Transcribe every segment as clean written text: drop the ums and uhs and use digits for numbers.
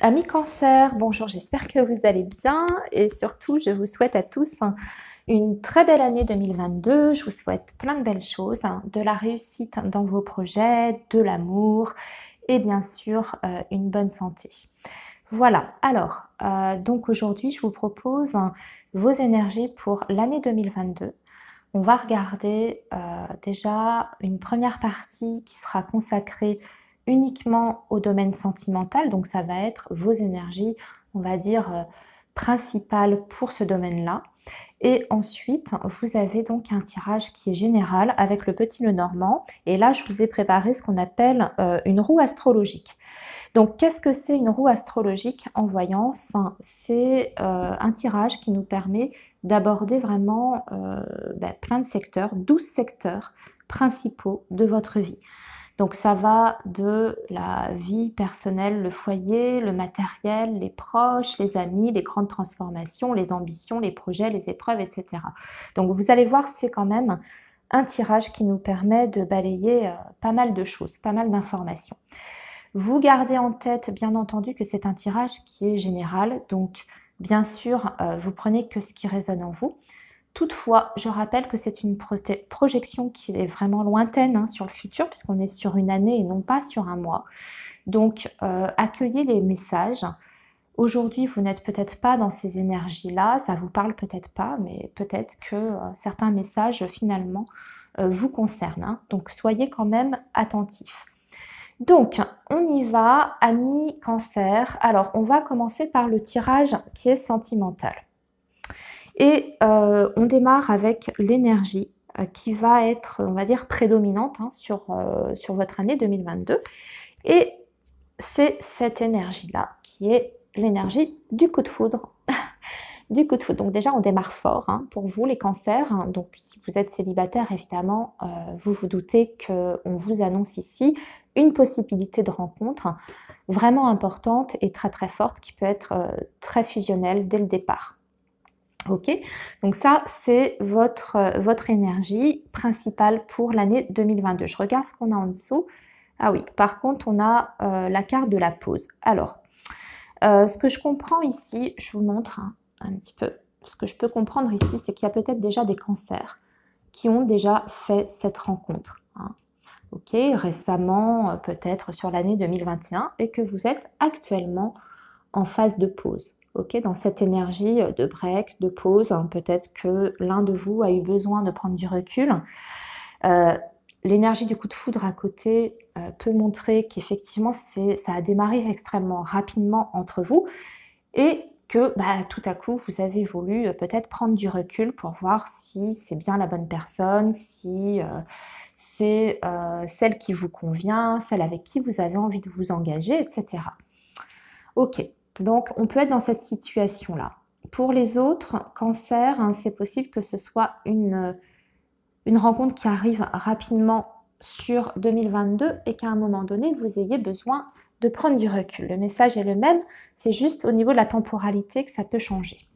Amis Cancer, bonjour, j'espère que vous allez bien et surtout je vous souhaite à tous une très belle année 2022. Je vous souhaite plein de belles choses, de la réussite dans vos projets, de l'amour et bien sûr une bonne santé. Voilà, alors donc aujourd'hui je vous propose vos énergies pour l'année 2022. On va regarder déjà une première partie qui sera consacrée uniquement au domaine sentimental, donc ça va être vos énergies, on va dire, principales pour ce domaine-là. Et ensuite, vous avez donc un tirage qui est général avec le petit Lenormand. Et là, je vous ai préparé ce qu'on appelle une roue astrologique. Donc, qu'est-ce que c'est une roue astrologique en voyance? C'est un tirage qui nous permet d'aborder vraiment plein de secteurs, 12 secteurs principaux de votre vie. Donc, ça va de la vie personnelle, le foyer, le matériel, les proches, les amis, les grandes transformations, les ambitions, les projets, les épreuves, etc. Donc, vous allez voir, c'est quand même un tirage qui nous permet de balayer pas mal de choses, pas mal d'informations. Vous gardez en tête, bien entendu, que c'est un tirage qui est général, donc bien sûr, vous prenez que ce qui résonne en vous. Toutefois, je rappelle que c'est une projection qui est vraiment lointaine sur le futur, puisqu'on est sur une année et non pas sur un mois. Donc, accueillez les messages. Aujourd'hui, vous n'êtes peut-être pas dans ces énergies-là, ça vous parle peut-être pas, mais peut-être que certains messages, finalement, vous concernent. Donc, soyez quand même attentifs. Donc, on y va, amis Cancer. Alors, on va commencer par le tirage qui est sentimental. Et on démarre avec l'énergie qui va être, on va dire, prédominante sur votre année 2022. Et c'est cette énergie-là qui est l'énergie du coup de foudre. Du coup de foudre. Donc déjà, on démarre fort pour vous, les cancers. Donc si vous êtes célibataire, évidemment, vous vous doutez qu'on vous annonce ici une possibilité de rencontre vraiment importante et très très forte qui peut être très fusionnelle dès le départ. Ok, donc ça c'est votre énergie principale pour l'année 2022. Je regarde ce qu'on a en dessous. Ah oui, par contre on a la carte de la pause. Alors, ce que je comprends ici, je vous montre un petit peu. Ce que je peux comprendre ici, c'est qu'il y a peut-être déjà des cancers qui ont déjà fait cette rencontre. Ok, récemment, peut-être sur l'année 2021, et que vous êtes actuellement en phase de pause. Ok, dans cette énergie de break, de pause, peut-être que l'un de vous a eu besoin de prendre du recul. L'énergie du coup de foudre à côté peut montrer qu'effectivement ça a démarré extrêmement rapidement entre vous et que tout à coup vous avez voulu peut-être prendre du recul pour voir si c'est bien la bonne personne, si c'est celle qui vous convient, celle avec qui vous avez envie de vous engager, etc. Ok, donc on peut être dans cette situation-là. Pour les autres cancers, c'est possible que ce soit une rencontre qui arrive rapidement sur 2022 et qu'à un moment donné, vous ayez besoin de prendre du recul. Le message est le même, c'est juste au niveau de la temporalité que ça peut changer.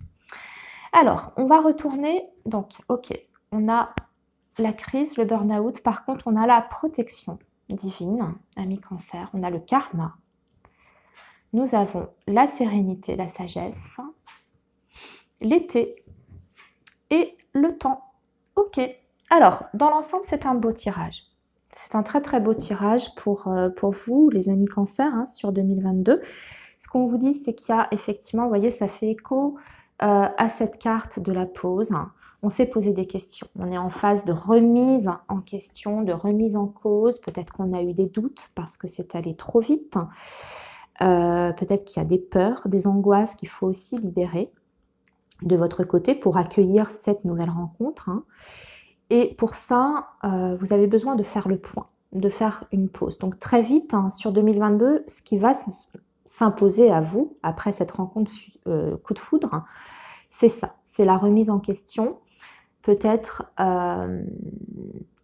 Alors, on va retourner, donc, ok, on a la crise, le burn-out, par contre, on a la protection divine, ami Cancer, on a le karma, nous avons la sérénité, la sagesse, l'été et le temps. Ok. Alors, dans l'ensemble, c'est un beau tirage. C'est un très très beau tirage pour vous, les amis Cancer, sur 2022. Ce qu'on vous dit, c'est qu'il y a effectivement, vous voyez, ça fait écho à cette carte de la pause. On s'est posé des questions. On est en phase de remise en question, de remise en cause. Peut-être qu'on a eu des doutes parce que c'est allé trop vite. Peut-être qu'il y a des peurs, des angoisses qu'il faut aussi libérer de votre côté pour accueillir cette nouvelle rencontre. Et pour ça, vous avez besoin de faire le point, de faire une pause. Donc très vite, sur 2022, ce qui va s'imposer à vous, après cette rencontre coup de foudre, c'est ça, c'est la remise en question. Peut-être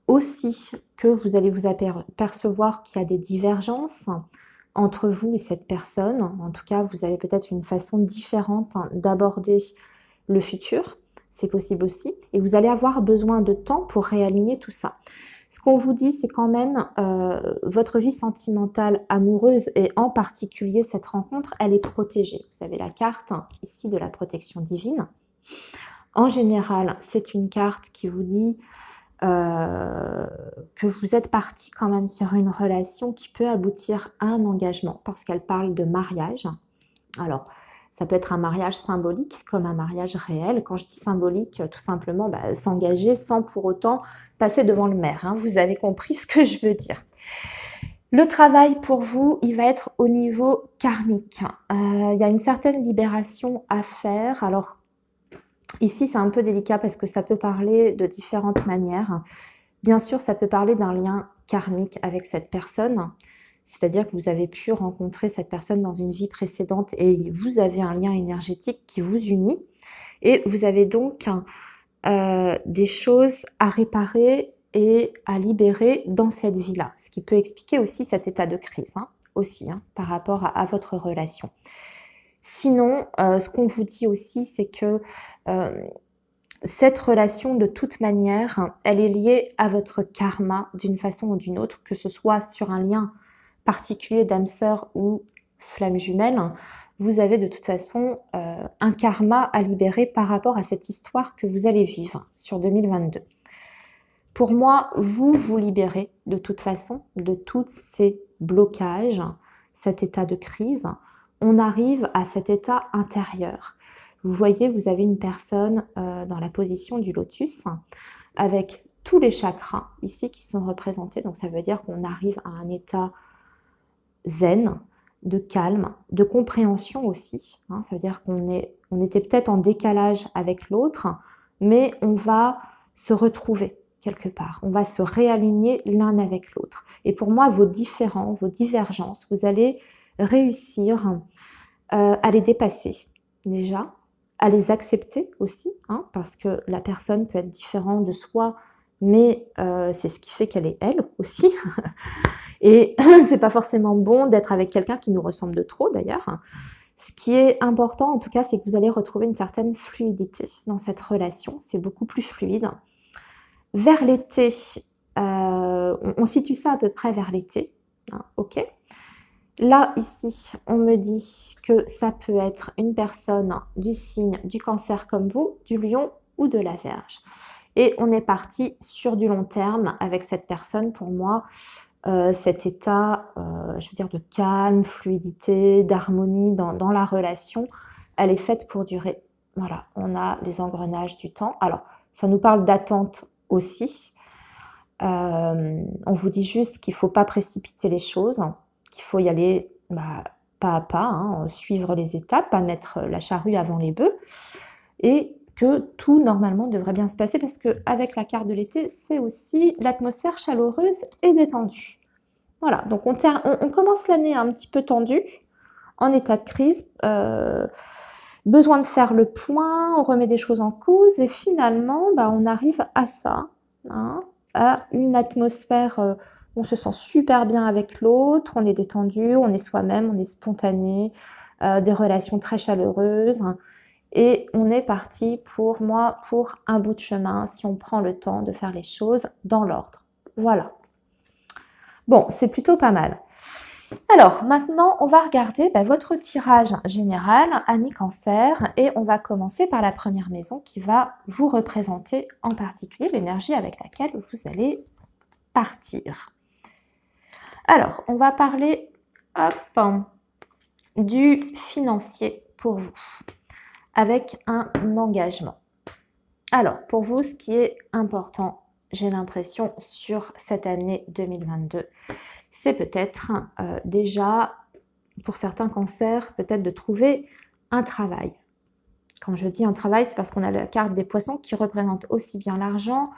aussi que vous allez vous apercevoir qu'il y a des divergences entre vous et cette personne. En tout cas, vous avez peut-être une façon différente d'aborder le futur. C'est possible aussi. Et vous allez avoir besoin de temps pour réaligner tout ça. Ce qu'on vous dit, c'est quand même votre vie sentimentale amoureuse et en particulier cette rencontre, elle est protégée. Vous avez la carte ici de la protection divine. En général, c'est une carte qui vous dit que vous êtes parti quand même sur une relation qui peut aboutir à un engagement parce qu'elle parle de mariage. Alors, ça peut être un mariage symbolique comme un mariage réel. Quand je dis symbolique, tout simplement, s'engager sans pour autant passer devant le maire. Hein. Vous avez compris ce que je veux dire. Le travail pour vous, il va être au niveau karmique. Il y a une certaine libération à faire. Alors, ici, c'est un peu délicat parce que ça peut parler de différentes manières. Bien sûr, ça peut parler d'un lien karmique avec cette personne. C'est-à-dire que vous avez pu rencontrer cette personne dans une vie précédente et vous avez un lien énergétique qui vous unit. Et vous avez donc des choses à réparer et à libérer dans cette vie-là. Ce qui peut expliquer aussi cet état de crise, par rapport à votre relation. Sinon, ce qu'on vous dit aussi, c'est que cette relation, de toute manière, elle est liée à votre karma d'une façon ou d'une autre, que ce soit sur un lien particulier d'âme sœur ou flamme jumelle. Vous avez de toute façon un karma à libérer par rapport à cette histoire que vous allez vivre sur 2022. Pour moi, vous libérez de toute façon de tous ces blocages, cet état de crise. On arrive à cet état intérieur. Vous voyez, vous avez une personne dans la position du lotus avec tous les chakras ici qui sont représentés. Donc ça veut dire qu'on arrive à un état zen, de calme, de compréhension aussi. Ça veut dire qu'on était peut-être en décalage avec l'autre, mais on va se retrouver quelque part. On va se réaligner l'un avec l'autre. Et pour moi, vos différends, vos divergences, vous allez réussir à les dépasser déjà, à les accepter aussi, parce que la personne peut être différente de soi, mais c'est ce qui fait qu'elle est elle aussi. Et c'est pas forcément bon d'être avec quelqu'un qui nous ressemble de trop d'ailleurs. Ce qui est important en tout cas, c'est que vous allez retrouver une certaine fluidité dans cette relation. C'est beaucoup plus fluide. Vers l'été, on situe ça à peu près vers l'été. Ok. Là, ici, on me dit que ça peut être une personne du signe du Cancer comme vous, du Lion ou de la Vierge. Et on est parti sur du long terme avec cette personne. Pour moi, cet état, je veux dire, de calme, fluidité, d'harmonie dans la relation, elle est faite pour durer. Voilà, on a les engrenages du temps. Alors, ça nous parle d'attente aussi. On vous dit juste qu'il ne faut pas précipiter les choses, qu'il faut y aller pas à pas, suivre les étapes, pas mettre la charrue avant les bœufs, et que tout normalement devrait bien se passer parce qu'avec la carte de l'été, c'est aussi l'atmosphère chaleureuse et détendue. Voilà, donc on commence l'année un petit peu tendue, en état de crise, besoin de faire le point, on remet des choses en cause et finalement, on arrive à ça, à une atmosphère, on se sent super bien avec l'autre, on est détendu, on est soi-même, on est spontané, des relations très chaleureuses. Et on est parti pour moi pour un bout de chemin si on prend le temps de faire les choses dans l'ordre. Voilà. Bon, c'est plutôt pas mal. Alors, maintenant, on va regarder votre tirage général, Amis Cancer, et on va commencer par la première maison qui va vous représenter en particulier l'énergie avec laquelle vous allez partir. Alors, on va parler du financier pour vous, avec un engagement. Alors, pour vous, ce qui est important, j'ai l'impression, sur cette année 2022, c'est peut-être déjà, pour certains cancers, peut-être de trouver un travail. Quand je dis un travail, c'est parce qu'on a la carte des poissons qui représente aussi bien l'argent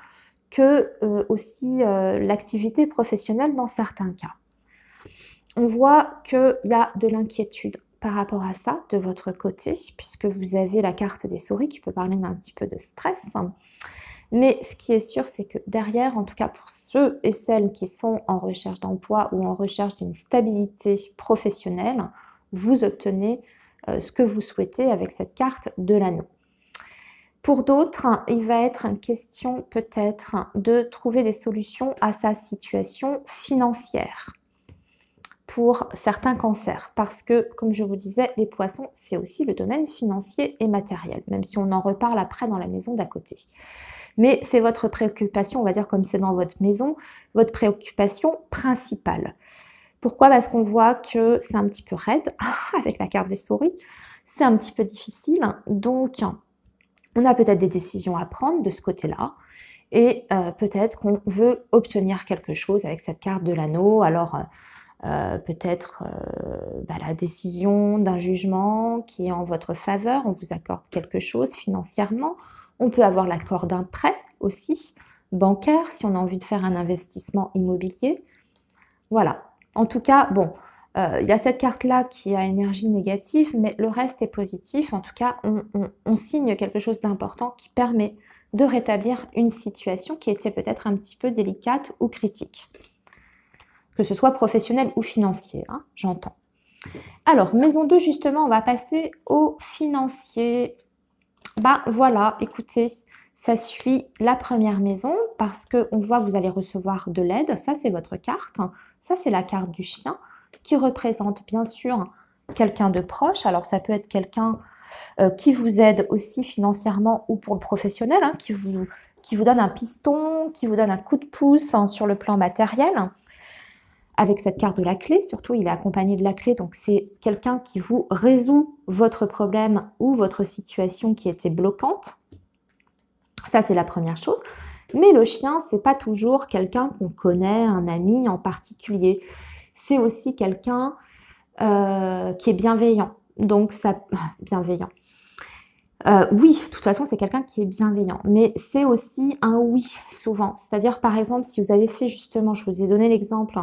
que aussi l'activité professionnelle dans certains cas. On voit qu'il y a de l'inquiétude par rapport à ça de votre côté, puisque vous avez la carte des souris qui peut parler d'un petit peu de stress. Mais ce qui est sûr, c'est que derrière, en tout cas pour ceux et celles qui sont en recherche d'emploi ou en recherche d'une stabilité professionnelle, vous obtenez ce que vous souhaitez avec cette carte de l'anneau. Pour d'autres, il va être une question peut-être de trouver des solutions à sa situation financière pour certains cancers. Parce que, comme je vous disais, les poissons, c'est aussi le domaine financier et matériel, même si on en reparle après dans la maison d'à côté. Mais c'est votre préoccupation, on va dire comme c'est dans votre maison, votre préoccupation principale. Pourquoi? Parce qu'on voit que c'est un petit peu raide, avec la carte des souris, c'est un petit peu difficile, donc on a peut-être des décisions à prendre de ce côté-là, et peut-être qu'on veut obtenir quelque chose avec cette carte de l'anneau. Alors peut-être la décision d'un jugement qui est en votre faveur, on vous accorde quelque chose financièrement, on peut avoir l'accord d'un prêt aussi, bancaire, si on a envie de faire un investissement immobilier. Voilà. En tout cas, bon, il y a cette carte-là qui a énergie négative, mais le reste est positif. En tout cas, on signe quelque chose d'important qui permet de rétablir une situation qui était peut-être un petit peu délicate ou critique. Que ce soit professionnel ou financier, hein, j'entends. Alors, maison 2, justement, on va passer au financier. Bah voilà, écoutez, ça suit la première maison parce qu'on voit que vous allez recevoir de l'aide. Ça, c'est votre carte. Ça, c'est la carte du chien qui représente bien sûr quelqu'un de proche. Alors, ça peut être quelqu'un qui vous aide aussi financièrement ou pour le professionnel, hein, qui vous donne un piston, qui vous donne un coup de pouce sur le plan matériel. Avec cette carte de la clé, surtout, il est accompagné de la clé, donc c'est quelqu'un qui vous résout votre problème ou votre situation qui était bloquante. Ça, c'est la première chose. Mais le chien, c'est pas toujours quelqu'un qu'on connaît, un ami en particulier. C'est aussi quelqu'un qui est bienveillant. Donc, ça... bienveillant. Oui, de toute façon, c'est quelqu'un qui est bienveillant. Mais c'est aussi un oui, souvent. C'est-à-dire, par exemple, si vous avez fait justement, je vous ai donné l'exemple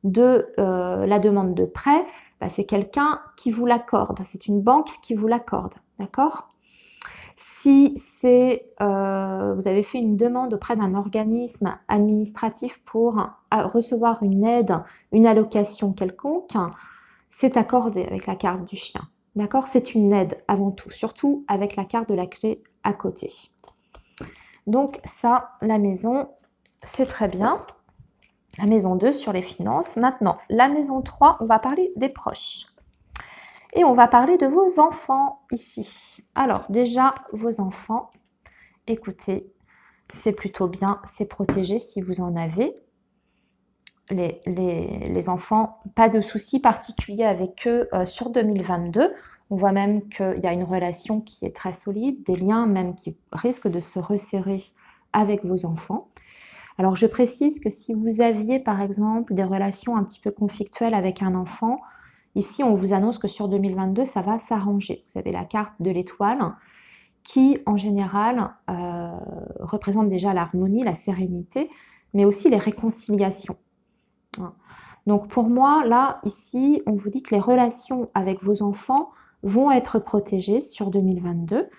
de la demande de prêt, bah, c'est quelqu'un qui vous l'accorde. C'est une banque qui vous l'accorde. D'accord? Si c'est vous avez fait une demande auprès d'un organisme administratif pour recevoir une aide, une allocation quelconque, c'est accordé avec la carte du chien. D'accord? C'est une aide avant tout, surtout avec la carte de la clé à côté. Donc ça, la maison, c'est très bien. La maison 2 sur les finances. Maintenant, la maison 3, on va parler des proches. Et on va parler de vos enfants ici. Alors déjà, vos enfants, écoutez, c'est plutôt bien, c'est protégé si vous en avez. Les enfants, pas de soucis particuliers avec eux sur 2022. On voit même qu'il y a une relation qui est très solide, des liens même qui risquent de se resserrer avec vos enfants. Alors, je précise que si vous aviez, par exemple, des relations un petit peu conflictuelles avec un enfant, ici, on vous annonce que sur 2022, ça va s'arranger. Vous avez la carte de l'étoile qui, en général, représente déjà l'harmonie, la sérénité, mais aussi les réconciliations. Donc, pour moi, là, ici, on vous dit que les relations avec vos enfants vont être protégées sur 2022.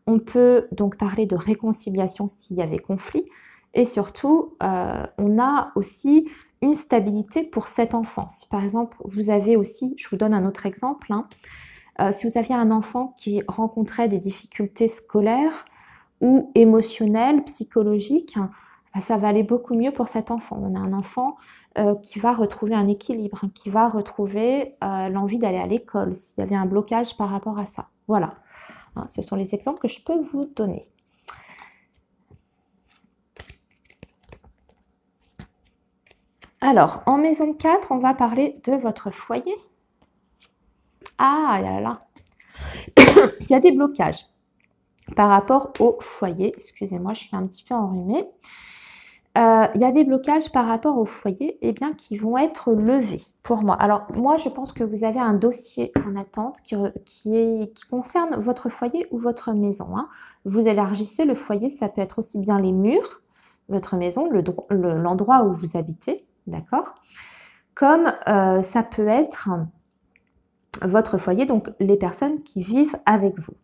On peut donc parler de réconciliation s'il y avait conflit. Et surtout, on a aussi une stabilité pour cet enfant. Si par exemple, vous avez aussi, je vous donne un autre exemple, hein, si vous aviez un enfant qui rencontrait des difficultés scolaires ou émotionnelles, psychologiques, ça va aller beaucoup mieux pour cet enfant. On a un enfant qui va retrouver un équilibre, qui va retrouver l'envie d'aller à l'école, s'il y avait un blocage par rapport à ça. Voilà, hein, ce sont les exemples que je peux vous donner. Alors, en maison 4, on va parler de votre foyer. Ah, là là. Il y a des blocages par rapport au foyer. Excusez-moi, je suis un petit peu enrhumée. Il y a des blocages par rapport au foyer qui vont être levés pour moi. Alors, moi, je pense que vous avez un dossier en attente qui concerne votre foyer ou votre maison. Hein. Vous élargissez le foyer, ça peut être aussi bien les murs, votre maison, l'endroit où vous habitez. D'accord? Comme ça peut être votre foyer, donc les personnes qui vivent avec vous.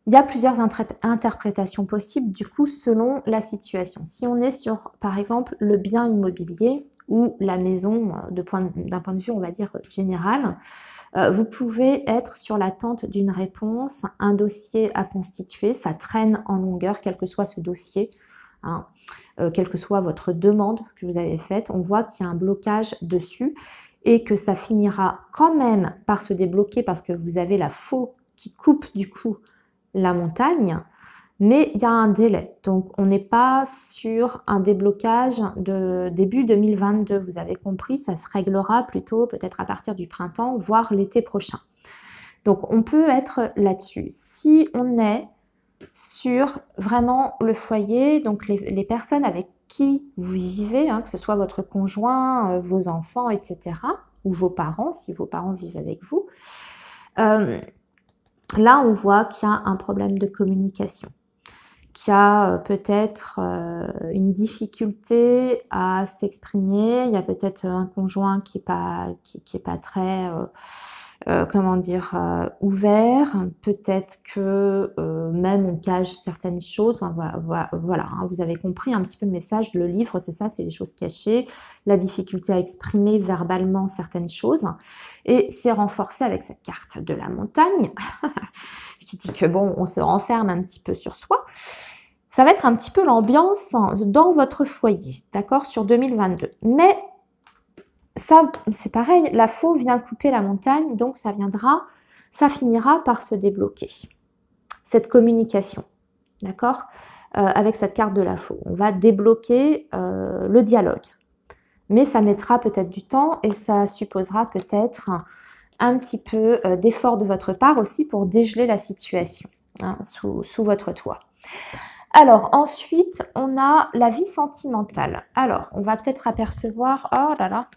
Il y a plusieurs interprétations possibles, du coup, selon la situation. Si on est sur, par exemple, le bien immobilier ou la maison d'un point de vue, on va dire, général. Vous pouvez être sur l'attente d'une réponse, un dossier à constituer, ça traîne en longueur, quel que soit ce dossier, hein, quelle que soit votre demande que vous avez faite, on voit qu'il y a un blocage dessus et que ça finira quand même par se débloquer parce que vous avez la faux qui coupe du coup la montagne, mais il y a un délai. Donc, on n'est pas sur un déblocage de début 2022. Vous avez compris, ça se réglera plutôt peut-être à partir du printemps, voire l'été prochain. Donc, on peut être là-dessus. Si on est sur vraiment le foyer, donc les personnes avec qui vous vivez, hein, que ce soit votre conjoint, vos enfants, etc., ou vos parents, si vos parents vivent avec vous, là, on voit qu'il y a un problème de communication, qu'il y a peut-être une difficulté à s'exprimer, il y a peut-être un conjoint qui est pas très, comment dire, ouvert, peut-être que même on cache certaines choses, enfin, voilà hein, vous avez compris un petit peu le message, le livre, c'est ça, c'est les choses cachées, la difficulté à exprimer verbalement certaines choses, et c'est renforcé avec cette carte de la montagne, qui dit que bon, on se renferme un petit peu sur soi. Ça va être un petit peu l'ambiance dans votre foyer, d'accord, sur 2022. Mais ça, c'est pareil, la faux vient couper la montagne, donc ça finira par se débloquer. Cette communication, d'accord, avec cette carte de la faux. On va débloquer le dialogue. Mais ça mettra peut-être du temps et ça supposera peut-être un petit peu d'effort de votre part aussi pour dégeler la situation hein, sous votre toit. Alors ensuite, on a la vie sentimentale. Alors, on va peut-être apercevoir, oh là là,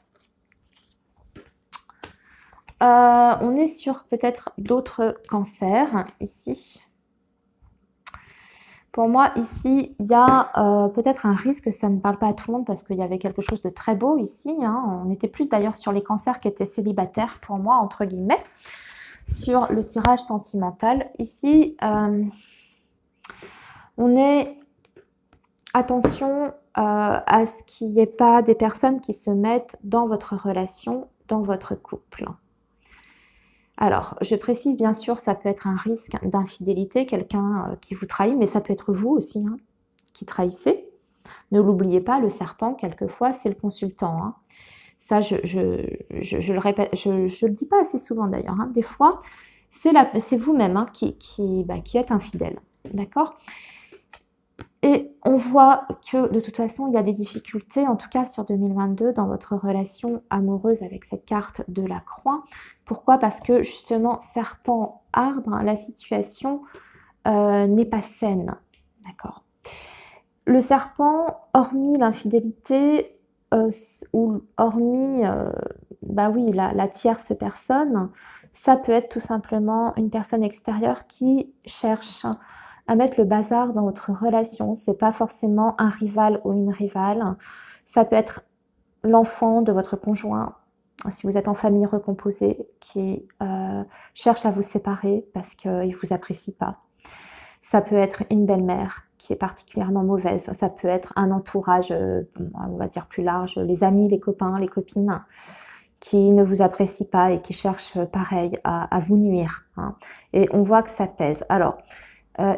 on est sur peut-être d'autres cancers ici. Pour moi, ici, il y a peut-être un risque, ça ne parle pas à tout le monde parce qu'il y avait quelque chose de très beau ici. Hein. On était plus d'ailleurs sur les cancers qui étaient célibataires pour moi, entre guillemets, sur le tirage sentimental. Ici, on est, attention à ce qu'il n'y ait pas des personnes qui se mettent dans votre relation, dans votre couple. Alors, je précise bien sûr, ça peut être un risque d'infidélité, quelqu'un qui vous trahit, mais ça peut être vous aussi hein, qui trahissez. Ne l'oubliez pas, le serpent, quelquefois, c'est le consultant. Hein. Ça, je le répète, je le dis pas assez souvent d'ailleurs. Hein. Des fois, c'est vous-même hein, qui êtes infidèle. D'accord ? Et on voit que de toute façon, il y a des difficultés, en tout cas sur 2022, dans votre relation amoureuse avec cette carte de la croix. Pourquoi? Parce que justement, serpent, arbre, la situation n'est pas saine. D'accord. Le serpent, hormis l'infidélité, ou hormis la tierce personne, ça peut être tout simplement une personne extérieure qui cherche à mettre le bazar dans votre relation. C'est pas forcément un rival ou une rivale. Ça peut être l'enfant de votre conjoint, si vous êtes en famille recomposée, qui cherche à vous séparer parce qu'il ne vous apprécie pas. Ça peut être une belle-mère qui est particulièrement mauvaise. Ça peut être un entourage, on va dire plus large, les amis, les copains, les copines, qui ne vous apprécient pas et qui cherchent pareil à vous nuire. Hein. Et on voit que ça pèse. Alors,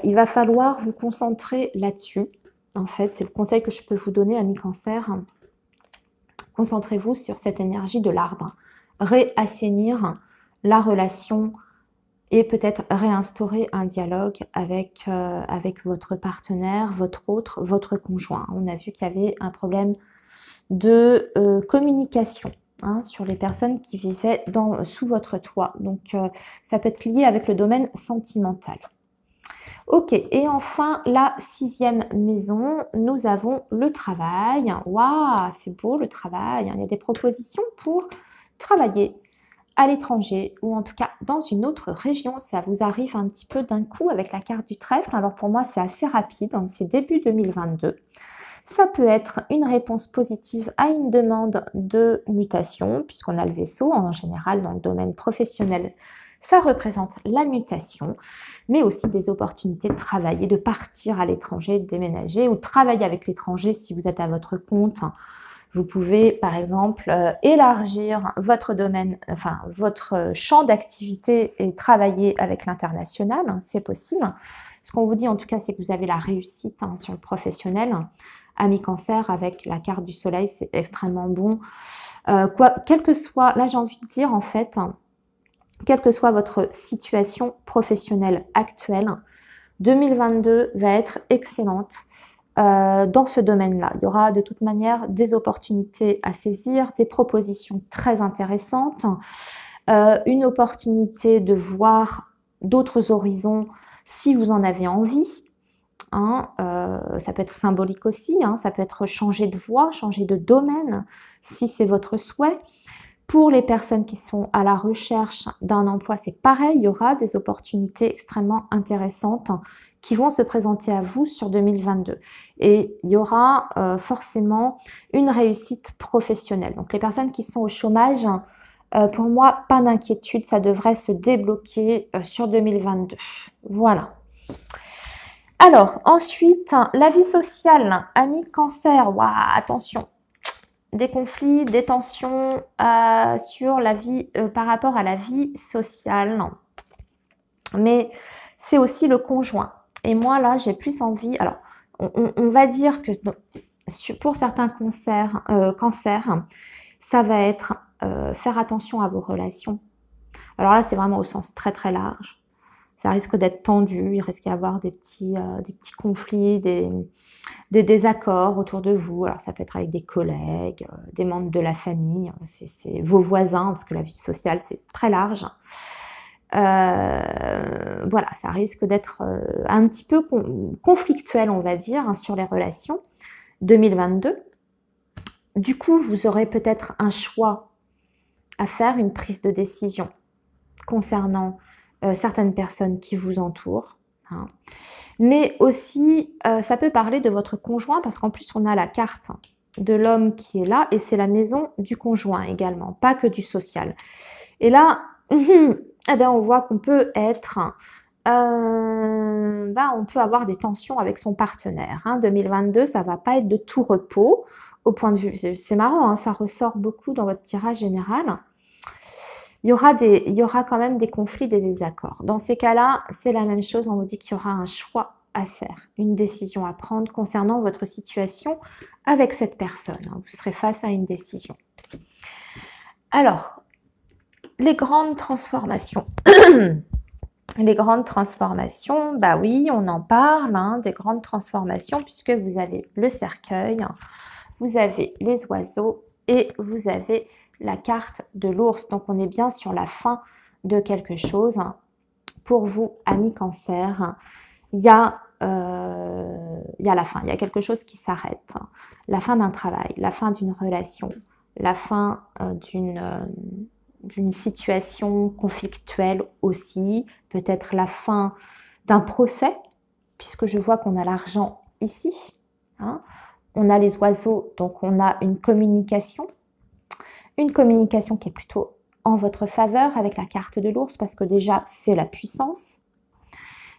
il va falloir vous concentrer là-dessus. En fait, c'est le conseil que je peux vous donner, ami Cancer. Concentrez-vous sur cette énergie de l'arbre. Réassainir la relation et peut-être réinstaurer un dialogue avec votre partenaire, votre conjoint. On a vu qu'il y avait un problème de communication hein, sur les personnes qui vivaient sous votre toit. Donc, ça peut être lié avec le domaine sentimental. Ok, et enfin, la 6e maison, nous avons le travail. Waouh, c'est beau le travail. Il y a des propositions pour travailler à l'étranger ou en tout cas dans une autre région. Ça vous arrive un petit peu d'un coup avec la carte du trèfle. Alors pour moi, c'est assez rapide, c'est début 2022. Ça peut être une réponse positive à une demande de mutation, puisqu'on a le vaisseau en général dans le domaine professionnel. Ça représente la mutation, mais aussi des opportunités de travailler, de partir à l'étranger, de déménager ou de travailler avec l'étranger si vous êtes à votre compte. Vous pouvez, par exemple, élargir votre domaine, enfin, votre champ d'activité et travailler avec l'international, hein, c'est possible. Ce qu'on vous dit, en tout cas, c'est que vous avez la réussite hein, sur le professionnel. Ami Cancer, avec la carte du soleil, c'est extrêmement bon. Quel que soit, là, j'ai envie de dire, en fait, quelle que soit votre situation professionnelle actuelle, 2022 va être excellente dans ce domaine-là. Il y aura de toute manière des opportunités à saisir, des propositions très intéressantes, une opportunité de voir d'autres horizons si vous en avez envie. Hein, ça peut être symbolique aussi, hein, ça peut être changer de voie, changer de domaine, si c'est votre souhait. Pour les personnes qui sont à la recherche d'un emploi, c'est pareil, il y aura des opportunités extrêmement intéressantes qui vont se présenter à vous sur 2022. Et il y aura forcément une réussite professionnelle. Donc les personnes qui sont au chômage, pour moi, pas d'inquiétude, ça devrait se débloquer sur 2022. Voilà. Alors, ensuite, la vie sociale, ami Cancer, waouh, attention. Des conflits, des tensions sur la vie, par rapport à la vie sociale. Mais c'est aussi le conjoint. Et moi, là, j'ai plus envie... Alors, on va dire que pour certains cancers, ça va être faire attention à vos relations. Alors là, c'est vraiment au sens très, très large. Ça risque d'être tendu, il risque d'y avoir des petits conflits, des désaccords autour de vous. Alors ça peut être avec des collègues, des membres de la famille, c'est vos voisins, parce que la vie sociale c'est très large. Voilà, ça risque d'être un petit peu conflictuel, on va dire, hein, sur les relations. 2022. Du coup, vous aurez peut-être un choix à faire, une prise de décision concernant certaines personnes qui vous entourent. Hein. Mais aussi, ça peut parler de votre conjoint, parce qu'en plus, on a la carte de l'homme qui est là, et c'est la maison du conjoint également, pas que du social. Et là, eh bien, on voit qu'on peut être... on peut avoir des tensions avec son partenaire. Hein. 2022, ça va pas être de tout repos, au point de vue... C'est marrant, hein, ça ressort beaucoup dans votre tirage général. Il y aura quand même des conflits, des désaccords. Dans ces cas-là, c'est la même chose. On vous dit qu'il y aura un choix à faire, une décision à prendre concernant votre situation avec cette personne. Vous serez face à une décision. Alors, les grandes transformations. Les grandes transformations, bah oui, on en parle, hein, des grandes transformations, puisque vous avez le cercueil, vous avez les oiseaux et vous avez la carte de l'ours. Donc, on est bien sur la fin de quelque chose. Pour vous, amis Cancer, il y a la fin. Il y a quelque chose qui s'arrête. La fin d'un travail, la fin d'une relation, la fin d'une situation conflictuelle aussi. Peut-être la fin d'un procès, puisque je vois qu'on a l'argent ici. Hein. On a les oiseaux, donc on a une communication. Une communication qui est plutôt en votre faveur avec la carte de l'ours, parce que déjà, c'est la puissance,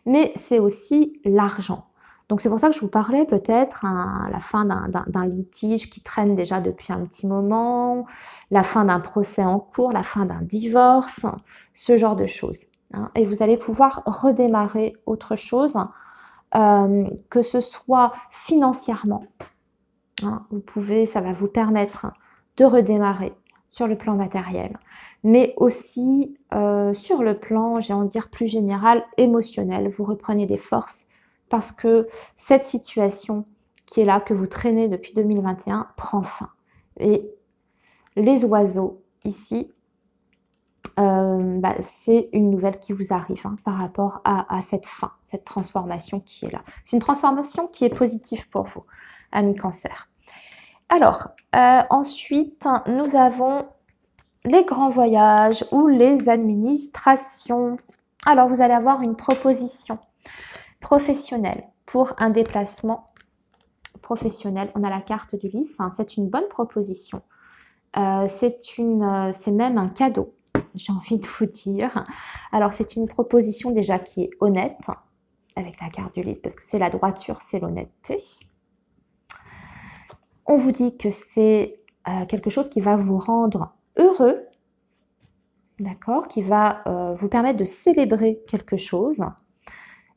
mais c'est aussi l'argent. Donc, c'est pour ça que je vous parlais peut-être à la fin d'un litige qui traîne déjà depuis un petit moment, la fin d'un procès en cours, la fin d'un divorce, ce genre de choses. Hein. Et vous allez pouvoir redémarrer autre chose, que ce soit financièrement. Hein. Ça va vous permettre de redémarrer sur le plan matériel, mais aussi sur le plan, j'ai envie de dire plus général, émotionnel. Vous reprenez des forces parce que cette situation qui est là, que vous traînez depuis 2021, prend fin. Et les oiseaux, ici, c'est une nouvelle qui vous arrive hein, par rapport à cette fin, cette transformation qui est là. C'est une transformation qui est positive pour vous, amis Cancer. Alors, ensuite, nous avons les grands voyages ou les administrations. Alors, vous allez avoir une proposition professionnelle pour un déplacement professionnel. On a la carte du lys, hein, c'est une bonne proposition. C'est même un cadeau, j'ai envie de vous dire. Alors, c'est une proposition déjà qui est honnête, avec la carte du lys, parce que c'est la droiture, c'est l'honnêteté. On vous dit que c'est quelque chose qui va vous rendre heureux, d'accord, qui va vous permettre de célébrer quelque chose.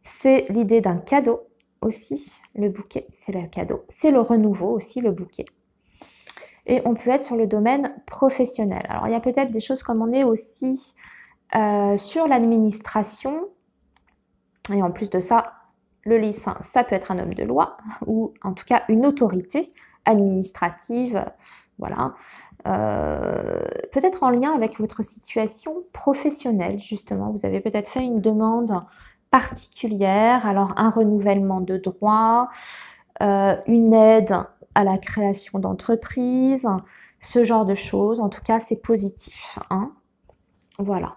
C'est l'idée d'un cadeau aussi, le bouquet, c'est le cadeau. C'est le renouveau aussi, le bouquet. Et on peut être sur le domaine professionnel. Alors, il y a peut-être des choses comme on est aussi sur l'administration. Et en plus de ça, le lycéen, ça peut être un homme de loi ou en tout cas une autorité administrative, voilà. Peut-être en lien avec votre situation professionnelle, justement. Vous avez peut-être fait une demande particulière, alors un renouvellement de droit, une aide à la création d'entreprise, ce genre de choses. En tout cas, c'est positif, hein. Voilà.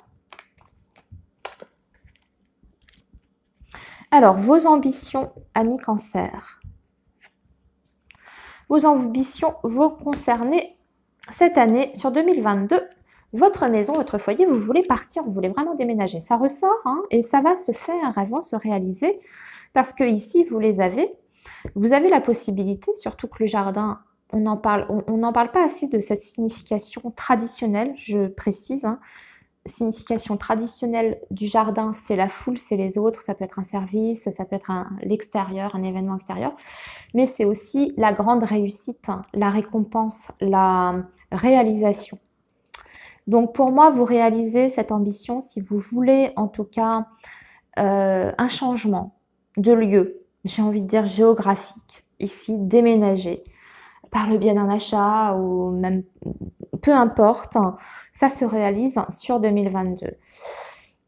Alors, vos ambitions, amis Cancer. Vos ambitions vont concerner cette année, sur 2022, votre maison, votre foyer, vous voulez partir, vous voulez vraiment déménager. Ça ressort, hein, et ça va se faire, elles vont se réaliser, parce que ici, vous les avez. Vous avez la possibilité, surtout que le jardin, on n'en parle pas assez de cette signification traditionnelle, je précise, hein. Signification traditionnelle du jardin, c'est la foule, c'est les autres, ça peut être un service, ça peut être l'extérieur, un événement extérieur, mais c'est aussi la grande réussite, hein, la récompense, la réalisation. Donc pour moi, vous réalisez cette ambition si vous voulez en tout cas un changement de lieu, j'ai envie de dire géographique, ici, déménager, par le biais d'un achat ou même peu importe, ça se réalise sur 2022.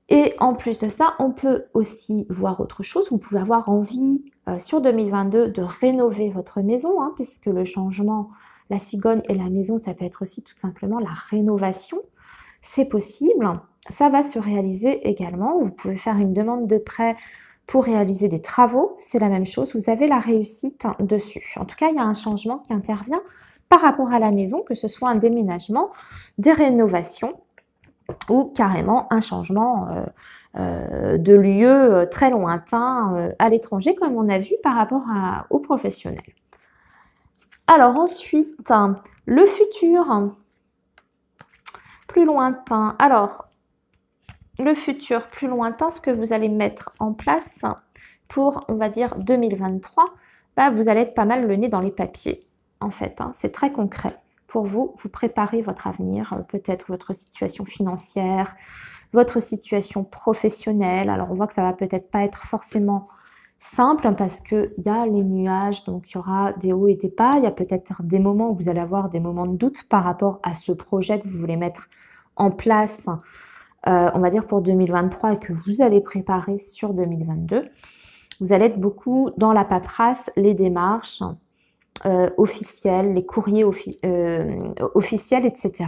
Et en plus de ça, on peut aussi voir autre chose. Vous pouvez avoir envie sur 2022 de rénover votre maison, hein, puisque le changement, la cigogne et la maison, ça peut être aussi tout simplement la rénovation. C'est possible, ça va se réaliser également. Vous pouvez faire une demande de prêt pour réaliser des travaux, c'est la même chose, vous avez la réussite dessus. En tout cas, il y a un changement qui intervient par rapport à la maison, que ce soit un déménagement, des rénovations ou carrément un changement de lieu très lointain à l'étranger, comme on a vu par rapport aux professionnels. Alors ensuite, le futur, plus lointain. Alors, le futur plus lointain, ce que vous allez mettre en place pour, on va dire, 2023, bah, vous allez être pas mal le nez dans les papiers, en fait. Hein. C'est très concret. Pour vous, vous préparez votre avenir, peut-être votre situation financière, votre situation professionnelle. Alors, on voit que ça va peut-être pas être forcément simple parce qu'il y a les nuages, donc il y aura des hauts et des bas. Il y a peut-être des moments où vous allez avoir des moments de doute par rapport à ce projet que vous voulez mettre en place, on va dire pour 2023 et que vous allez préparer sur 2022. Vous allez être beaucoup dans la paperasse, les démarches officielles, les courriers officiels, etc.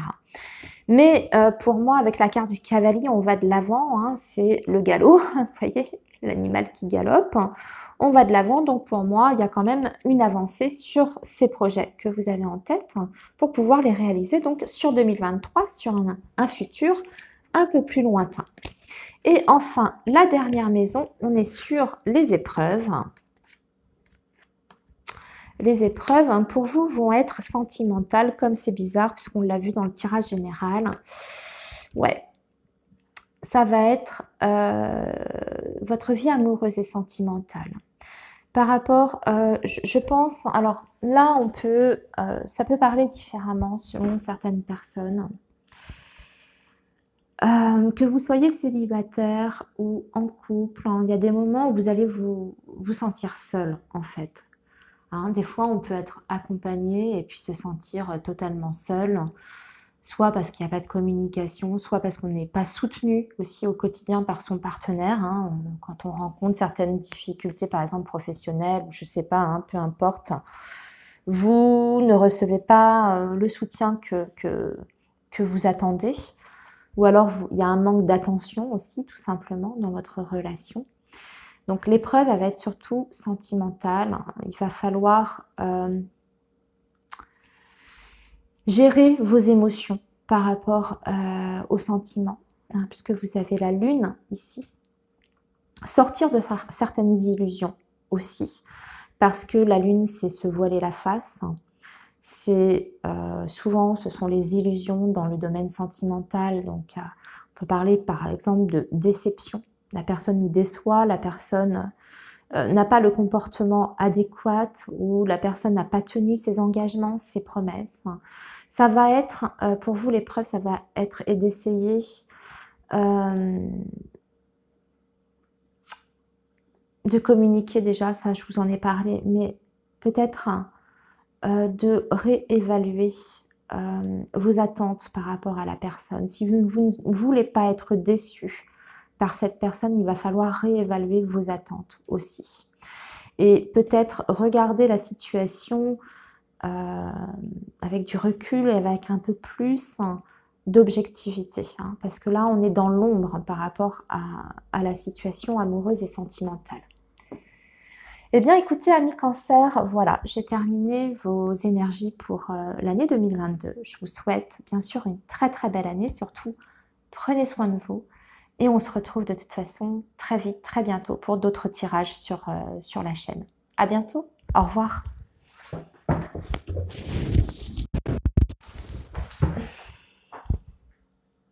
Mais pour moi, avec la carte du cavalier, on va de l'avant, hein, c'est le galop, vous voyez, l'animal qui galope. On va de l'avant, donc pour moi, il y a quand même une avancée sur ces projets que vous avez en tête pour pouvoir les réaliser donc sur 2023, sur un futur un peu plus lointain. Et enfin, la dernière maison, on est sur les épreuves. Les épreuves, pour vous, vont être sentimentales, comme c'est bizarre, puisqu'on l'a vu dans le tirage général. Ouais, ça va être votre vie amoureuse et sentimentale. Par rapport, je pense, alors là, ça peut parler différemment selon certaines personnes. Que vous soyez célibataire ou en couple, hein, il y a des moments où vous allez vous sentir seul, en fait. Hein, des fois, on peut être accompagné et puis se sentir totalement seul, soit parce qu'il n'y a pas de communication, soit parce qu'on n'est pas soutenu aussi au quotidien par son partenaire. Hein, quand on rencontre certaines difficultés, par exemple professionnelles, je ne sais pas, hein, peu importe, vous ne recevez pas le soutien que vous attendez. Ou alors, il y a un manque d'attention aussi, tout simplement, dans votre relation. Donc, l'épreuve, elle va être surtout sentimentale. Il va falloir gérer vos émotions par rapport aux sentiments, hein, puisque vous avez la lune ici. Sortir de certaines illusions aussi, parce que la lune, c'est se voiler la face. Souvent, ce sont les illusions dans le domaine sentimental. Donc, on peut parler par exemple de déception. La personne nous déçoit, la personne n'a pas le comportement adéquat ou la personne n'a pas tenu ses engagements, ses promesses. Ça va être, pour vous l'épreuve, ça va être d'essayer de communiquer déjà, ça je vous en ai parlé, mais peut-être de réévaluer vos attentes par rapport à la personne. Si vous ne voulez pas être déçu par cette personne, il va falloir réévaluer vos attentes aussi. Et peut-être regarder la situation avec du recul et avec un peu plus d'objectivité. Parce que là, on est dans l'ombre par rapport à la situation amoureuse et sentimentale. Eh bien, écoutez, amis Cancer, voilà, j'ai terminé vos énergies pour l'année 2022. Je vous souhaite bien sûr une très très belle année. Surtout, prenez soin de vous. Et on se retrouve de toute façon très vite, très bientôt pour d'autres tirages sur la chaîne. À bientôt. Au revoir.